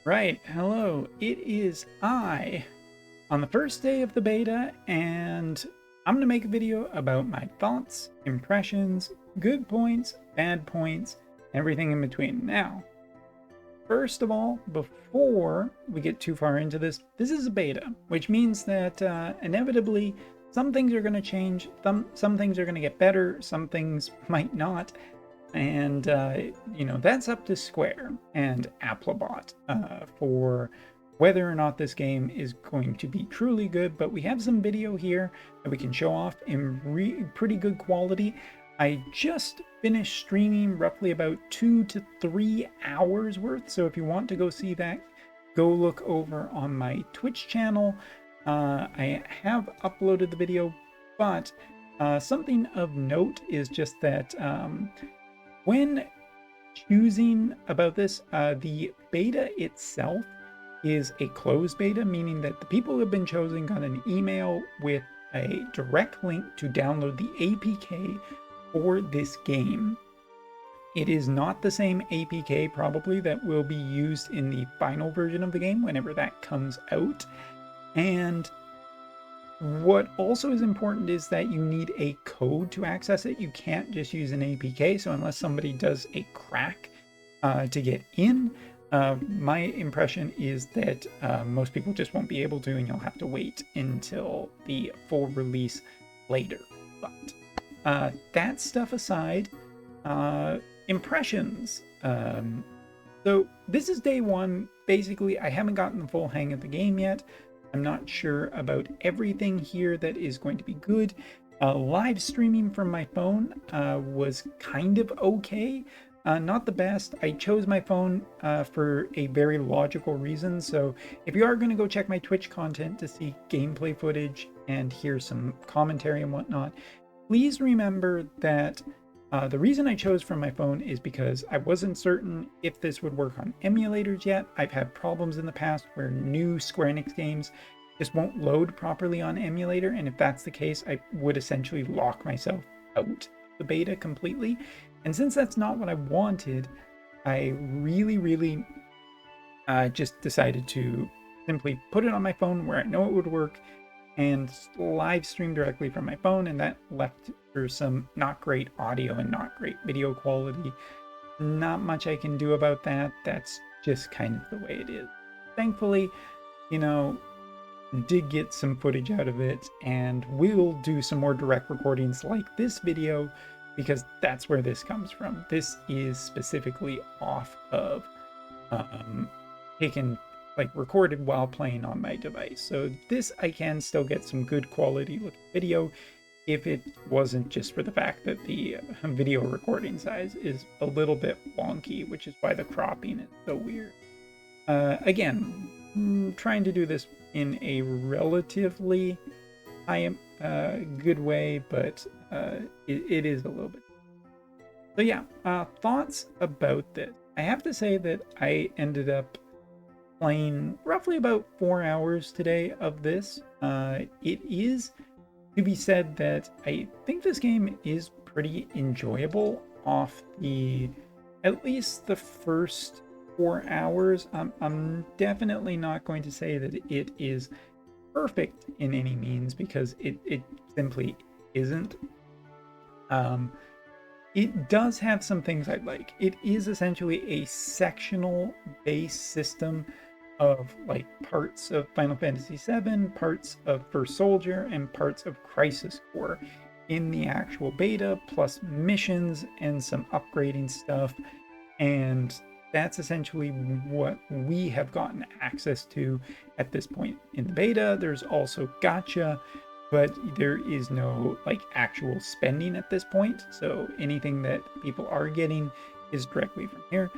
Right, hello, it is I on the first day of the beta, and I'm going to make a video about my thoughts, impressions, good points, bad points, everything in between. Now, first of all, before we get too far into this, this is a beta, which means that inevitably some things are going to change, some things are going to get better, some things might not. And, that's up to Square and Applebot for whether or not this game is going to be truly good. But we have some video here that we can show off in pretty good quality. I just finished streaming roughly about 2 to 3 hours worth. So if you want to go see that, go look over on my Twitch channel. I have uploaded the video, but something of note is just that when choosing about this, the beta itself is a closed beta, meaning that the people who have been chosen got an email with a direct link to download the APK for this game. It is not the same APK probably that will be used in the final version of the game whenever that comes out. And what also is important is that you need a code to access it. You can't just use an APK. So unless somebody does a crack to get in, my impression is that most people just won't be able to, and you'll have to wait until the full release later. But that stuff aside, impressions. So this is day one. Basically, I haven't gotten the full hang of the game yet. I'm not sure about everything here that is going to be good. Live streaming from my phone was kind of okay. Not the best. I chose my phone for a very logical reason. So if you are going to go check my Twitch content to see gameplay footage and hear some commentary and whatnot, please remember that the reason I chose from my phone is because I wasn't certain if this would work on emulators yet. I've had problems in the past where new Square Enix games just won't load properly on emulator, and if that's the case, I would essentially lock myself out the beta completely. And since that's not what I wanted, I really just decided to simply put it on my phone where I know it would work and live stream directly from my phone, and that left for some not great audio and not great video quality. Not much I can do about that. That's just kind of the way it is. Thankfully, did get some footage out of it, and we'll do some more direct recordings like this video because that's where this comes from. This is specifically off of taken, like, recorded while playing on my device. So this I can still get some good quality looking video if it wasn't just for the fact that the video recording size is a little bit wonky, which is why the cropping is so weird. Again, trying to do this in a relatively good way, but it is a little bit. So yeah, thoughts about this. I have to say that I ended up playing roughly about 4 hours today of this. It is to be said that I think this game is pretty enjoyable off at least the first 4 hours. I'm definitely not going to say that it is perfect in any means because it simply isn't. It does have some things I like. It is essentially a sectional based system of like parts of Final Fantasy VII, parts of First Soldier, and parts of Crisis Core in the actual beta, plus missions and some upgrading stuff. And that's essentially what we have gotten access to at this point in the beta. There's also gacha, but there is no like actual spending at this point. So anything that people are getting is directly from here.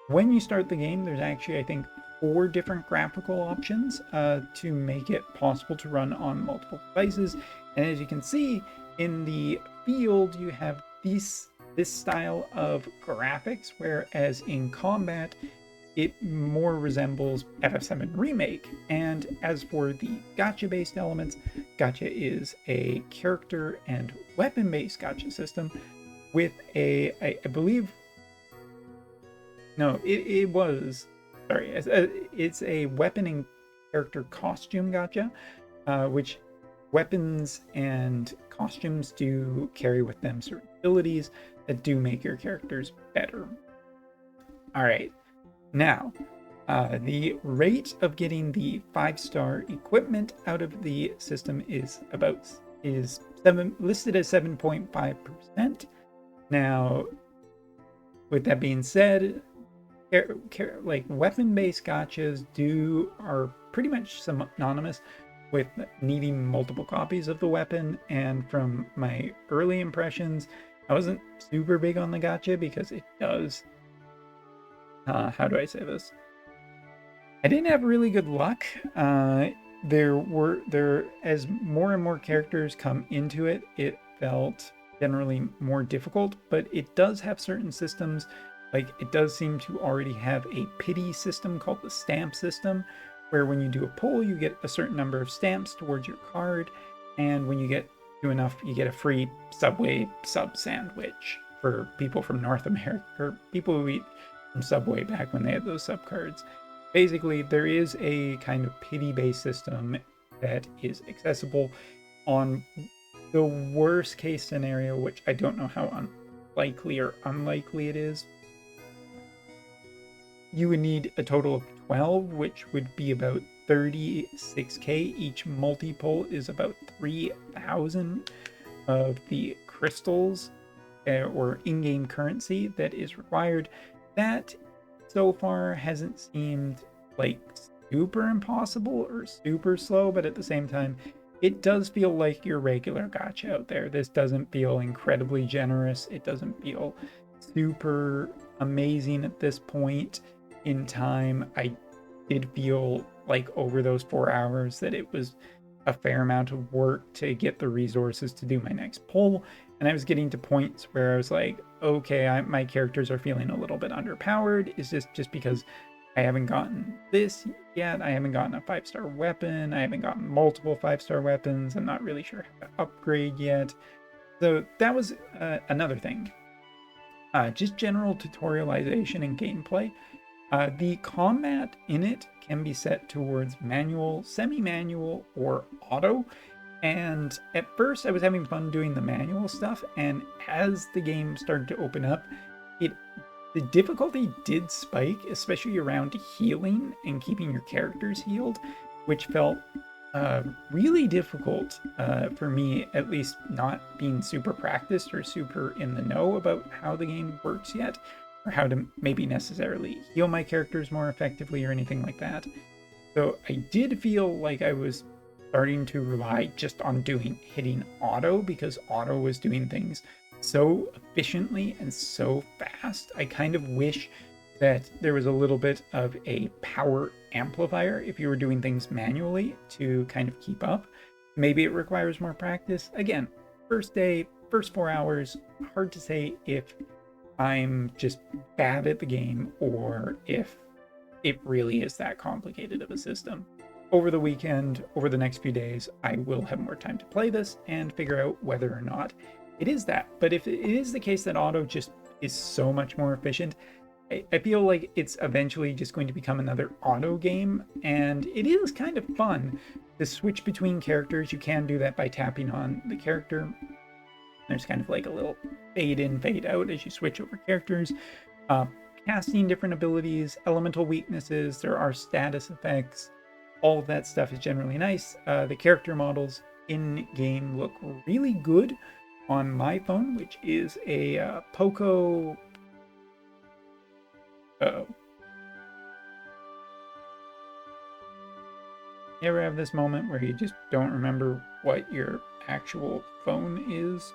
When you start the game, there's actually, I think, 4 different graphical options to make it possible to run on multiple devices. And as you can see in the field, you have this style of graphics, whereas in combat, it more resembles FF7 Remake. And as for the gacha-based elements, gacha is a character and weapon-based gacha system with I believe... No, it was sorry, it's a weapon and character costume gacha, which weapons and costumes do carry with them certain abilities that do make your characters better. All right, now the rate of getting the 5-star equipment out of the system is listed as 7.5%. Now, with that being said, like weapon-based gachas are pretty much synonymous with needing multiple copies of the weapon, and from my early impressions, I wasn't super big on the gacha because it does how do I say this? I didn't have really good luck. As more and more characters come into it, it felt generally more difficult, but it does have certain systems. Like, it does seem to already have a pity system called the stamp system, where when you do a pull, you get a certain number of stamps towards your card, and when you get to enough, you get a free Subway sub sandwich for people from North America, or people who eat from Subway back when they had those sub cards. Basically, there is a kind of pity-based system that is accessible on the worst case scenario, which I don't know how likely or unlikely it is. You would need a total of 12, which would be about 36k. Each multi-pull is about 3,000 of the crystals or in-game currency that is required. That so far hasn't seemed like super impossible or super slow, but at the same time, it does feel like your regular gacha out there. This doesn't feel incredibly generous. It doesn't feel super amazing at this point in time. I did feel like over those 4 hours that it was a fair amount of work to get the resources to do my next pull, and I was getting to points where I was like, okay, my characters are feeling a little bit underpowered. Is this just because I haven't gotten this yet? I haven't gotten a 5-star weapon. I haven't gotten multiple 5-star weapons. I'm not really sure how to upgrade yet. So that was another thing. Just general tutorialization and gameplay. The combat in it can be set towards manual, semi-manual, or auto. And at first I was having fun doing the manual stuff, and as the game started to open up, the difficulty did spike, especially around healing and keeping your characters healed, which felt really difficult for me, at least not being super practiced or super in the know about how the game works yet, or how to maybe necessarily heal my characters more effectively or anything like that. So I did feel like I was starting to rely just on hitting auto, because auto was doing things so efficiently and so fast. I kind of wish that there was a little bit of a power amplifier if you were doing things manually to kind of keep up. Maybe it requires more practice. Again, first day, first 4 hours, hard to say if I'm just bad at the game or if it really is that complicated of a system. Over the weekend, over the next few days, I will have more time to play this and figure out whether or not it is that. But if it is the case that auto just is so much more efficient, I feel like it's eventually just going to become another auto game, and it is kind of fun to switch between characters. You can do that by tapping on the character. There's kind of like a little fade in, fade out as you switch over characters. Casting different abilities, elemental weaknesses, there are status effects. All of that stuff is generally nice. The character models in-game look really good on my phone, which is a Poco... Uh-oh. You ever have this moment where you just don't remember what your actual phone is?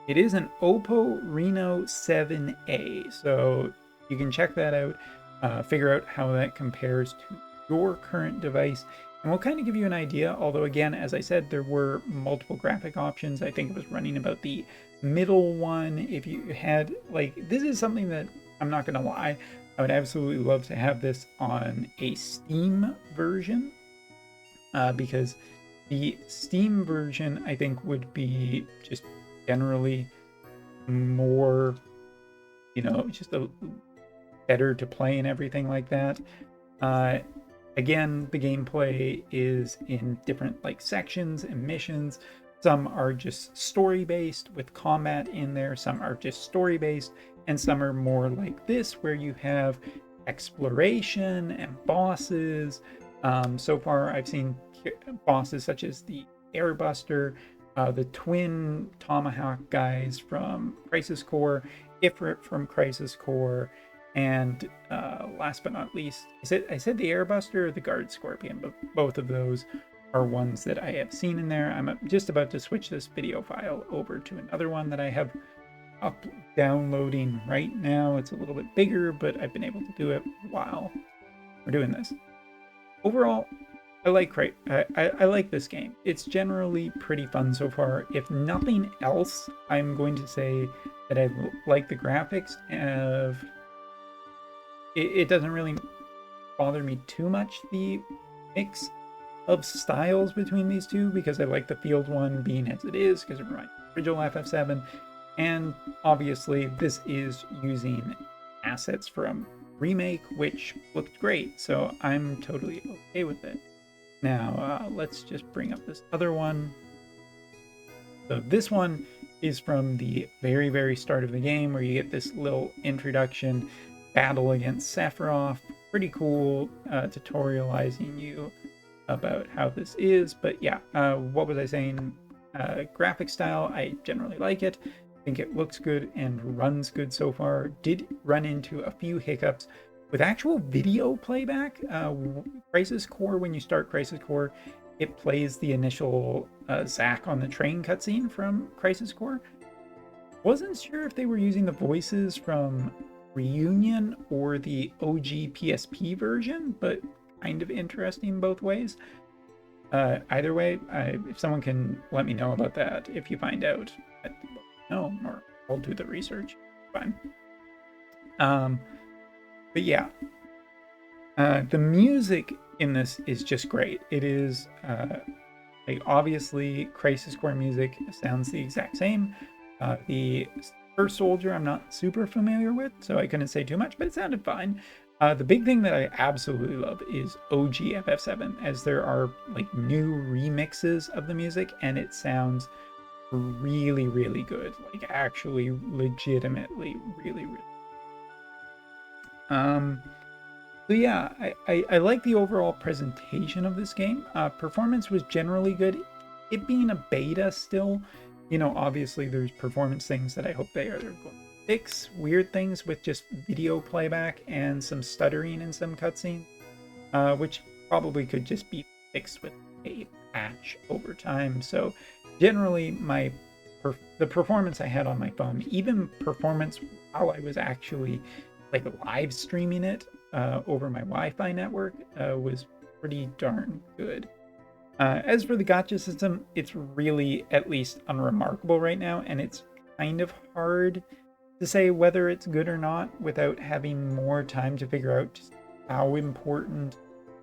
It is an Oppo Reno 7A, so you can check that out. Figure out how that compares to your current device, and we'll kind of give you an idea. Although again, as I said, there were multiple graphic options. I think it was running about the middle one. If you had, like, this is something that, I'm not gonna lie, I would absolutely love to have this on a Steam version, because the Steam version I think would be just generally more, just better to play and everything like that. Again, the gameplay is in different like sections and missions. Some are just story based with combat in there, some are just story based, and some are more like this where you have exploration and bosses. So far I've seen bosses such as the Airbuster, the twin Tomahawk guys from Crisis Core, Ifrit from Crisis Core, and last but not least, I said the Airbuster or the Guard Scorpion, but both of those are ones that I have seen in there. I'm just about to switch this video file over to another one that I have up downloading right now. It's a little bit bigger, but I've been able to do it while we're doing this. Overall, I like this game. It's generally pretty fun so far. If nothing else, I'm going to say that I like the graphics of it doesn't really bother me too much, the mix of styles between these two, because I like the field one being as it is, because it reminds me of original FF7, and obviously this is using assets from Remake, which looked great, so I'm totally okay with it. Now, let's just bring up this other one. So this one is from the very, very start of the game, where you get this little introduction battle against Sephiroth. Pretty cool, tutorializing you about how this is. But yeah, what was I saying? Graphic style, I generally like it. I think it looks good and runs good so far. Did run into a few hiccups with actual video playback. Crisis Core, when you start Crisis Core, it plays the initial Zack on the train cutscene from Crisis Core. Wasn't sure if they were using the voices from Reunion or the OG PSP version, but kind of interesting both ways. Either way, if someone can let me know about that, if you find out, no, or I'll do the research. Fine. But yeah, the music in this is just great. It is like obviously Crisis Core music sounds the exact same. The First Soldier I'm not super familiar with, so I couldn't say too much, but it sounded fine. The big thing that I absolutely love is OG FF7, as there are like new remixes of the music, and it sounds really, really good. Like actually, legitimately, really, really. So yeah, I like the overall presentation of this game. Performance was generally good. It being a beta still, you know, obviously there's performance things that I hope they're going to fix. Weird things with just video playback and some stuttering in some cutscenes, which probably could just be fixed with a patch over time. So generally the performance I had on my phone, even performance while I was actually like live streaming it over my Wi-Fi network, was pretty darn good. As for the gacha system, it's really at least unremarkable right now, and it's kind of hard to say whether it's good or not without having more time to figure out just how important,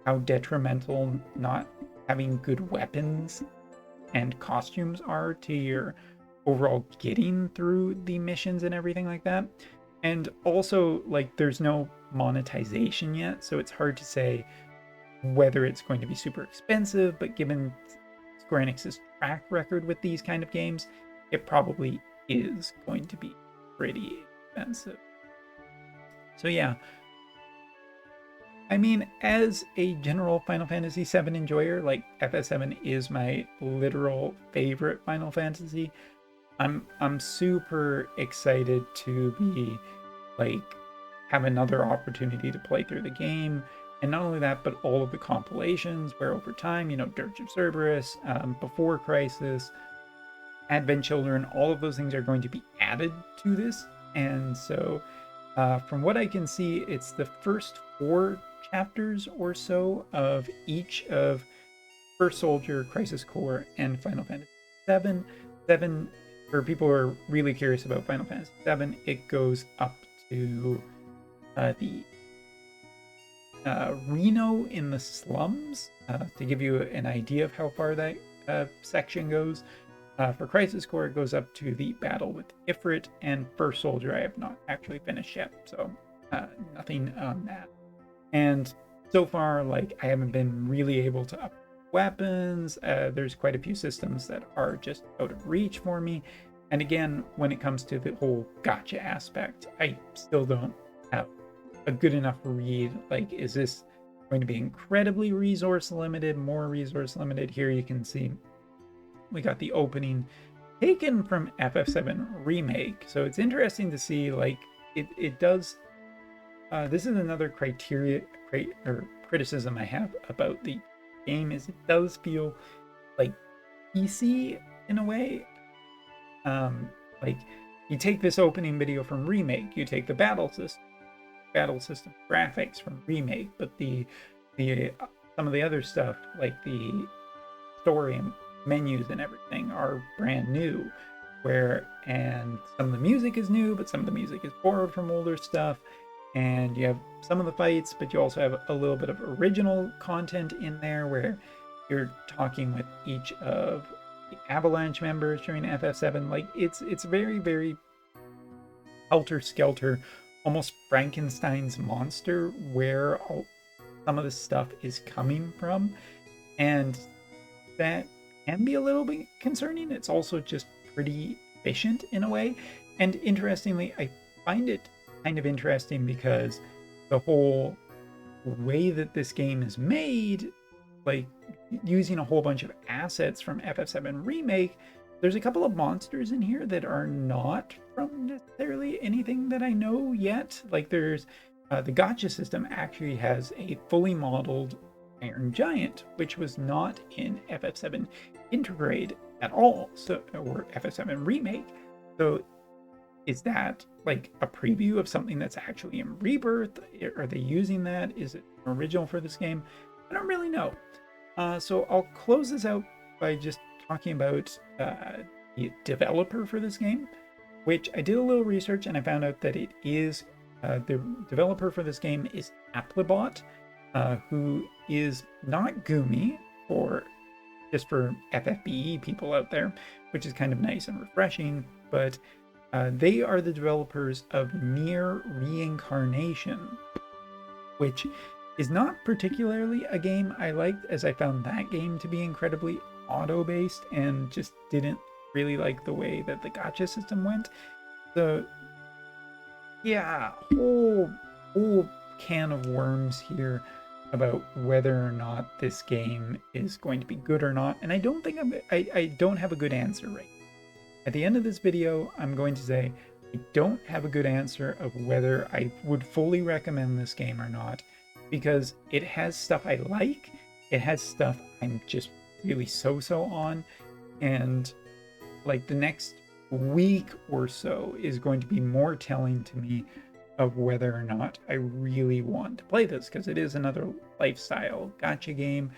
how detrimental not having good weapons and costumes are to your overall getting through the missions and everything like that. And also, like, there's no monetization yet, so it's hard to say whether it's going to be super expensive, but given Square Enix's track record with these kind of games, it probably is going to be pretty expensive. So yeah, I mean, as a general Final Fantasy VII enjoyer, like FF7 is my literal favorite Final Fantasy. I'm super excited to be like have another opportunity to play through the game, and not only that, but all of the compilations where over time, you know, Dirge of Cerberus, Before Crisis, Advent Children, all of those things are going to be added to this. And so from what I can see, it's the first 4 chapters or so of each of First Soldier, Crisis Core, and Final Fantasy VII. For people who are really curious about Final Fantasy VII, it goes up to the Reno in the slums, to give you an idea of how far that section goes. For Crisis Core, it goes up to the battle with Ifrit, and First Soldier I have not actually finished yet, so nothing on that. And so far, like, I haven't been really able to up weapons. There's quite a few systems that are just out of reach for me. And again, when it comes to the whole gacha aspect, I still don't have a good enough read. Like, is this going to be incredibly resource limited, more resource limited? Here you can see we got the opening taken from FF7 Remake. So it's interesting to see, like, it does. This is another criticism I have about the game, is it does feel like PC in a way. Like, you take this opening video from Remake, you take the battle system graphics from Remake, but the some of the other stuff, like the story and menus and everything, are brand new. And some of the music is new, but some of the music is borrowed from older stuff. And you have some of the fights, but you also have a little bit of original content in there where you're talking with each of the Avalanche members during FF7. Like, it's very, very helter-skelter, almost Frankenstein's monster, where some of the stuff is coming from. And that can be a little bit concerning. It's also just pretty efficient in a way. And interestingly, I find it kind of interesting because the whole way that this game is made, like using a whole bunch of assets from FF7 Remake, there's a couple of monsters in here that are not from necessarily anything that I know yet. Like, there's the gacha system actually has a fully modeled Iron Giant, which was not in FF7 Intergrade at all, or FF7 Remake. So is that like a preview of something that's actually in Rebirth? Are they using that? Is it original for this game? I don't really know. So I'll close this out by just talking about the developer for this game, which I did a little research and I found out that it is the developer for this game is Applebot, who is not Gumi, just for FFBE people out there, which is kind of nice and refreshing, but they are the developers of Nier Reincarnation, which is not particularly a game I liked, as I found that game to be incredibly auto-based and just didn't really like the way that the gacha system went. So yeah, whole can of worms here about whether or not this game is going to be good or not, and I don't think I don't have a good answer right now. At the end of this video, I'm going to say I don't have a good answer of whether I would fully recommend this game or not, because it has stuff I like, it has stuff I'm just really so-so on, and like the next week or so is going to be more telling to me of whether or not I really want to play this, because it is another lifestyle gacha game.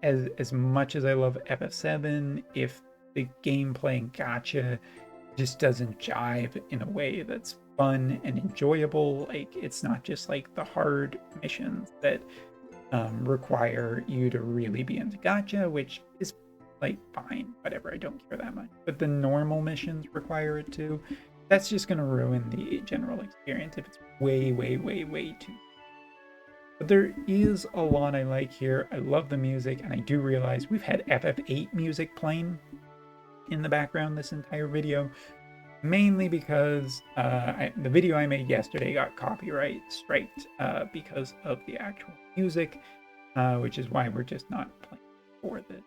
As much as I love FF7, if the gameplay in gacha just doesn't jive in a way that's fun and enjoyable, like it's not just like the hard missions that require you to really be into gacha, which is like fine, whatever, I don't care that much, but the normal missions require it too. That's just going to ruin the general experience if it's way too. But there is a lot I like here. I love the music, and I do realize we've had FF8 music playing in the background this entire video, mainly because the video I made yesterday got copyright striked because of the actual music, which is why we're just not playing for this.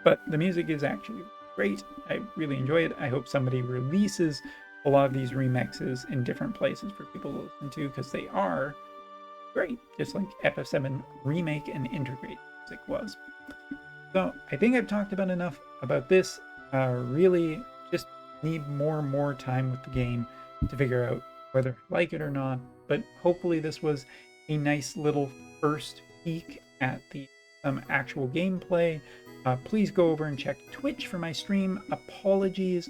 But the music is actually great. I really enjoy it. I hope somebody releases a lot of these remixes in different places for people to listen to, because they are great, just like FF7 Remake and Intergrade music was. So I think I've talked about enough about this. Really just need more time with the game to figure out whether I like it or not. But hopefully this was a nice little first peek at the actual gameplay. Please go over and check Twitch for my stream. Apologies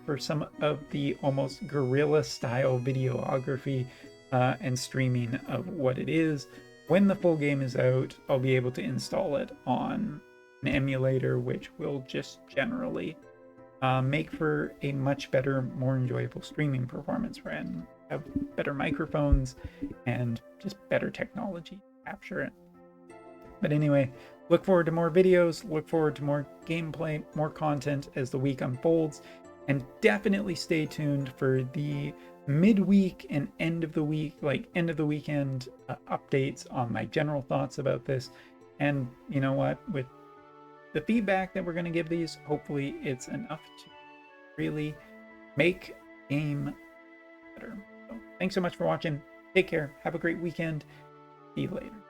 for some of the almost guerrilla style videography and streaming of what it is. When the full game is out, I'll be able to install it on an emulator, which will just generally make for a much better, more enjoyable streaming performance. And have better microphones and just better technology to capture it. But anyway, look forward to more videos, look forward to more gameplay, more content as the week unfolds, and definitely stay tuned for the midweek and end of the week, like end of the weekend updates on my general thoughts about this. And you know what, with the feedback that we're going to give these, hopefully it's enough to really make game better. So thanks so much for watching. Take care. Have a great weekend. See you later.